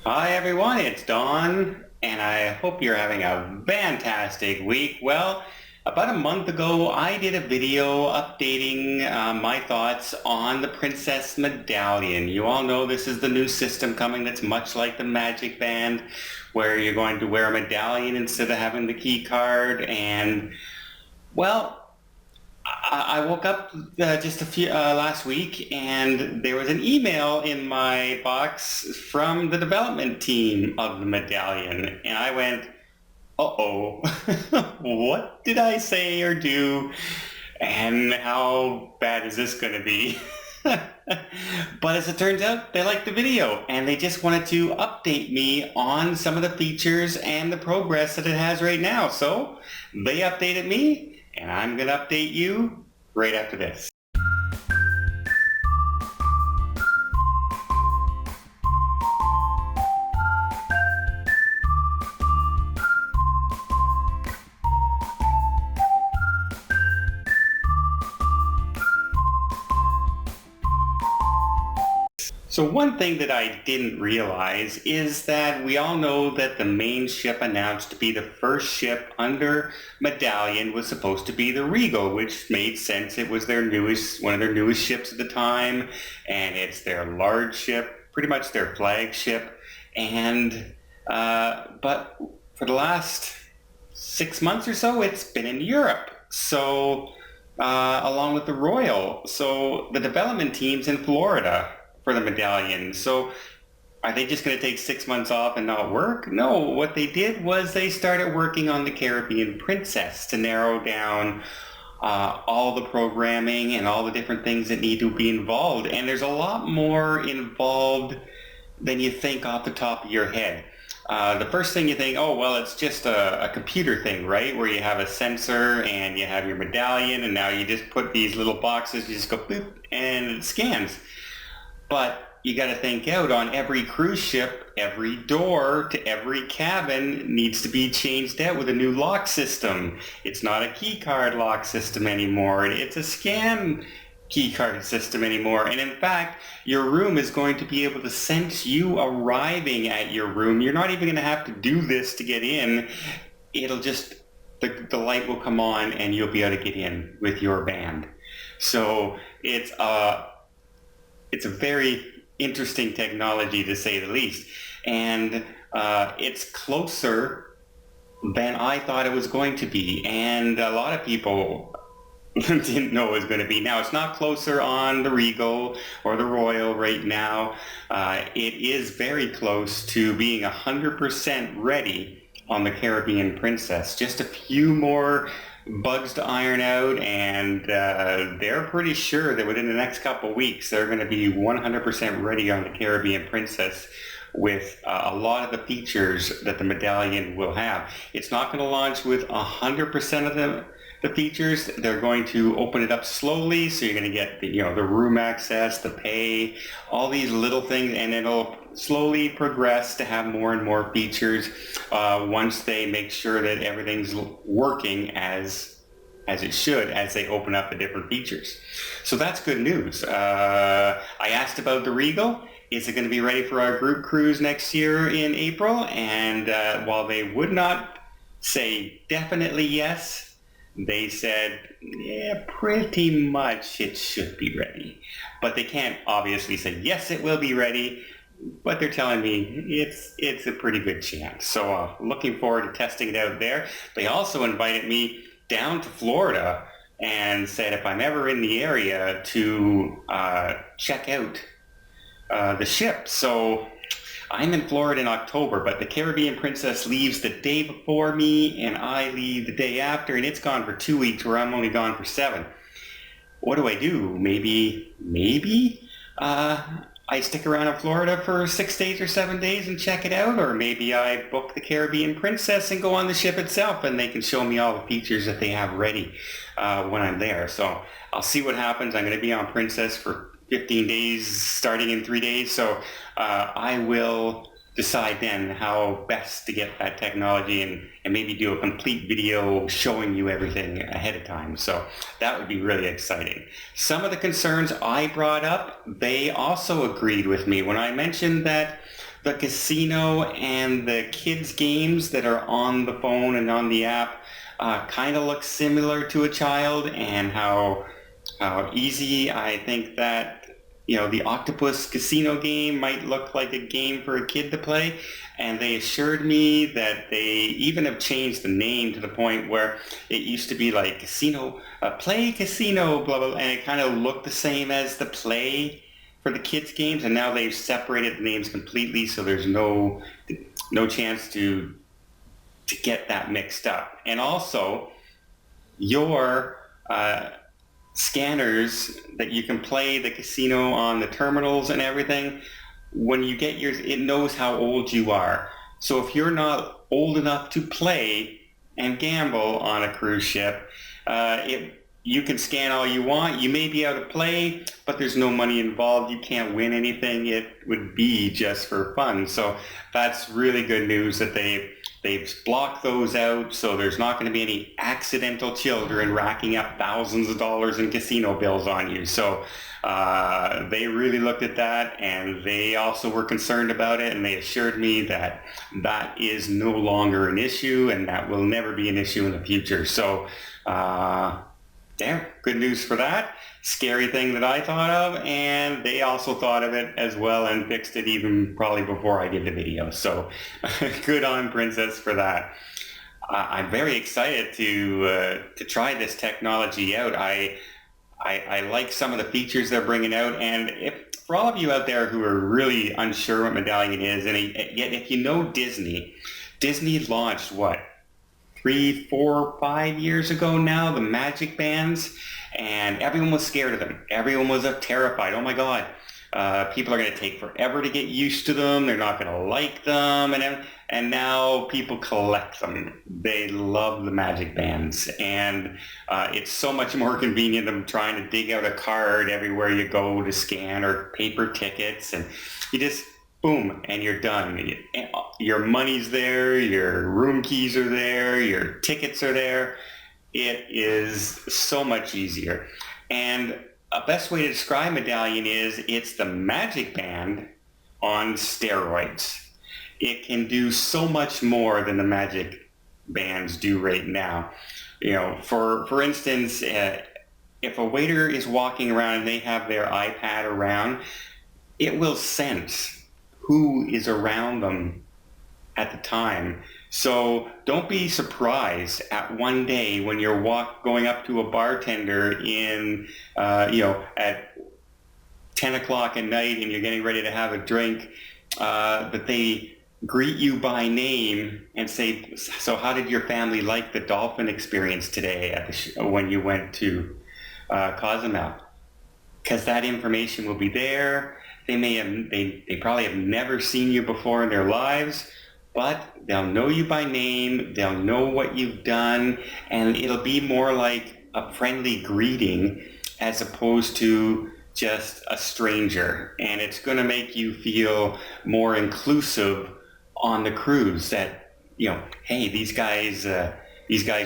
Hi everyone, it's Don, and I hope you're having a fantastic week. Well, about a month ago, I did a video updating my thoughts on the Princess Medallion. You all know this is the new system coming that's much like the Magic Band, where you're going to wear a medallion instead of having the key card. And, well, I woke up just a few last week, and there was an email in my box from the development team of the Medallion, and I went, "Uh-oh, what did I say or do, and how bad is this going to be?" But as it turns out, they liked the video, and they just wanted to update me on some of the features and the progress that it has right now. So they updated me, and I'm going to update you right after this. So one thing that I didn't realize is that we all know that the main ship announced to be the first ship under Medallion was supposed to be the Regal, which made sense. It was one of their newest ships at the time, and it's their large ship, pretty much their flagship. And but for the last 6 months or so, it's been in Europe. So along with the Royal, so the development team's in Florida for the Medallion. So are they just going to take 6 months off and not work? No, what they did was they started working on the Caribbean Princess to narrow down all the programming and all the different things that need to be involved. And there's a lot more involved than you think off the top of your head. The first thing you think, oh, well, it's just a computer thing, right? Where you have a sensor and you have your medallion, and now you just put these little boxes, you just go boop, and it scans. But you got to think out on every cruise ship, every door to every cabin needs to be changed out with a new lock system. It's not a key card lock system anymore. It's a scan key card system anymore. And in fact, your room is going to be able to sense you arriving at your room. You're not even going to have to do this to get in. It'll just, the light will come on and you'll be able to get in with your band. So it's a very interesting technology, to say the least. And it's closer than I thought it was going to be. And a lot of people didn't know it was going to be. Now, it's not closer on the Regal or the Royal right now. It is very close to being 100% ready on the Caribbean Princess. Just a few more bugs to iron out, and they're pretty sure that within the next couple of weeks they're going to be 100% ready on the Caribbean Princess with a lot of the features that the Medallion will have. It's not going to launch with 100% of the features. They're going to open it up slowly, so you're going to get the room access, the pay, all these little things, and it'll slowly progress to have more and more features once they make sure that everything's working as it should as they open up the different features. So that's good news. I asked about the Regal. Is it going to be ready for our group cruise next year in April? And while they would not say definitely yes, they said, yeah, pretty much it should be ready. But they can't obviously say, yes, it will be ready. But they're telling me it's a pretty good chance. So looking forward to testing it out there. They also invited me down to Florida and said if I'm ever in the area to check out the ship. So I'm in Florida in October, but the Caribbean Princess leaves the day before me and I leave the day after, and it's gone for 2 weeks where I'm only gone for 7. What do I do? Maybe I stick around in Florida for 6 days or 7 days and check it out, or maybe I book the Caribbean Princess and go on the ship itself and they can show me all the features that they have ready when I'm there. So I'll see what happens. I'm going to be on Princess for 15 days starting in 3 days, so I will decide then how best to get that technology and maybe do a complete video showing you everything ahead of time. So that would be really exciting. Some of the concerns I brought up, they also agreed with me when I mentioned that the casino and the kids games that are on the phone and on the app kind of look similar to a child, and how easy I think that the Octopus Casino game might look like a game for a kid to play. And they assured me that they even have changed the name to the point where it used to be like Casino, Play Casino, blah, blah, and it kind of looked the same as the Play for the kids games. And now they've separated the names completely, so there's no chance to get that mixed up. And also, your scanners that you can play the casino on the terminals and everything, when you get yours, it knows how old you are. So if you're not old enough to play and gamble on a cruise ship, you can scan all you want. You may be able to play, but there's no money involved. You can't win anything. It would be just for fun. So that's really good news that they've blocked those out, so there's not going to be any accidental children racking up thousands of dollars in casino bills on you. So they really looked at that, and they also were concerned about it, and they assured me that that is no longer an issue, and that will never be an issue in the future. So yeah, good news for that. Scary thing that I thought of, and they also thought of it as well and fixed it even probably before I did the video. So good on Princess for that. I'm very excited to try this technology out. I like some of the features they're bringing out, and for all of you out there who are really unsure what Medallion is, and yet if you know Disney launched what? 3, 4, 5 years ago now, the magic bands, and everyone was scared of them. Everyone was terrified. Oh my God, people are going to take forever to get used to them. They're not going to like them, and now people collect them. They love the magic bands, and it's so much more convenient than trying to dig out a card everywhere you go to scan, or paper tickets, and you just boom, and you're done. Your money's there, your room keys are there, your tickets are there. It is so much easier. And a best way to describe Medallion is it's the magic band on steroids. It can do so much more than the magic bands do right now. For instance, if a waiter is walking around and they have their iPad around, it will sense who is around them at the time. So don't be surprised at one day when you're going up to a bartender at 10 o'clock at night and you're getting ready to have a drink, that they greet you by name and say, so how did your family like the dolphin experience today when you went to Cozumel? Because that information will be there. They probably have never seen you before in their lives, but they'll know you by name, they'll know what you've done, and it'll be more like a friendly greeting as opposed to just a stranger. And it's going to make you feel more inclusive on the cruise, that, hey, these guys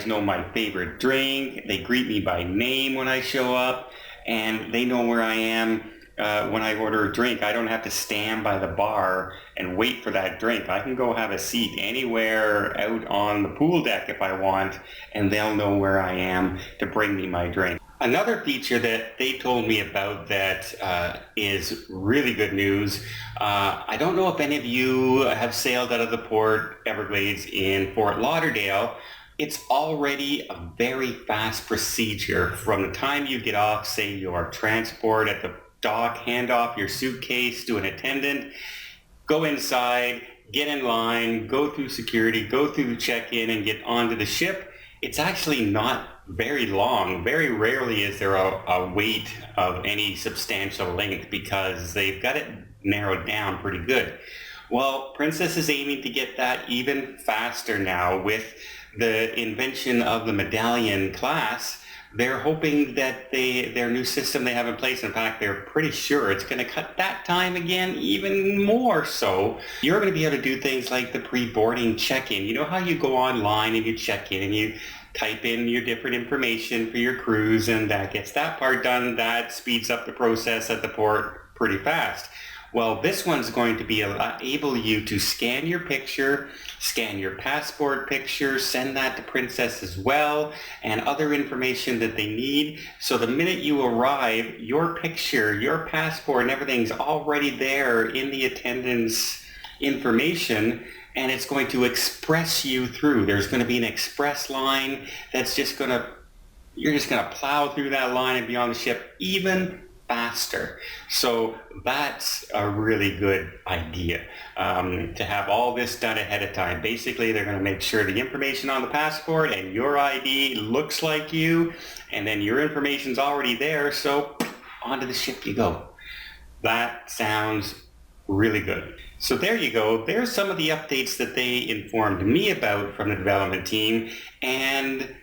know my favorite drink, they greet me by name when I show up, and they know where I am when I order a drink. I don't have to stand by the bar and wait for that drink. I can go have a seat anywhere out on the pool deck if I want, and they'll know where I am to bring me my drink. Another feature that they told me about that is really good news. I don't know if any of you have sailed out of the Port Everglades in Fort Lauderdale. It's already a very fast procedure from the time you get off, say, your transport at the dock, hand off your suitcase to an attendant, go inside, get in line, go through security, go through the check-in, and get onto the ship. It's actually not very long. Very rarely is there a wait of any substantial length because they've got it narrowed down pretty good. Well, Princess is aiming to get that even faster now with the invention of the Medallion class. They're hoping that their new system they have in place, in fact, they're pretty sure it's going to cut that time again even more so. You're going to be able to do things like the pre-boarding check-in. You know how you go online and you check in and you type in your different information for your cruise, and that gets that part done. That speeds up the process at the port pretty fast. Well, this one's going to be able you to scan your picture, scan your passport picture, send that to Princess as well, and other information that they need. So the minute you arrive, your picture, your passport, and everything's already there in the attendance information, and it's going to express you through. There's going to be an express line that's just going to, you're just going to plow through that line and be on the ship even faster. So that's a really good idea, to have all this done ahead of time. Basically, they're going to make sure the information on the passport and your ID looks like you, and then your information's already there, so onto the ship you go. That sounds really good. So there you go. There's some of the updates that they informed me about from the development team, and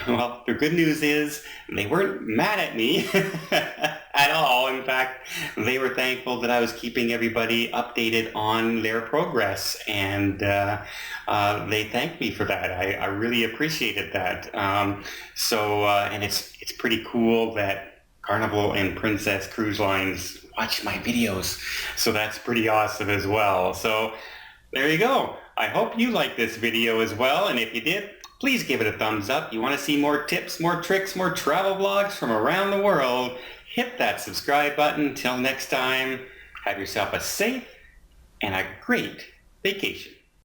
well, the good news is they weren't mad at me at all. In fact, they were thankful that I was keeping everybody updated on their progress, and they thanked me for that. I really appreciated that. And it's pretty cool that Carnival and Princess Cruise Lines watch my videos, so that's pretty awesome as well. So there you go. I hope you liked this video as well, and if you did, please give it a thumbs up. You want to see more tips, more tricks, more travel vlogs from around the world, hit that subscribe button. Till next time, have yourself a safe and a great vacation.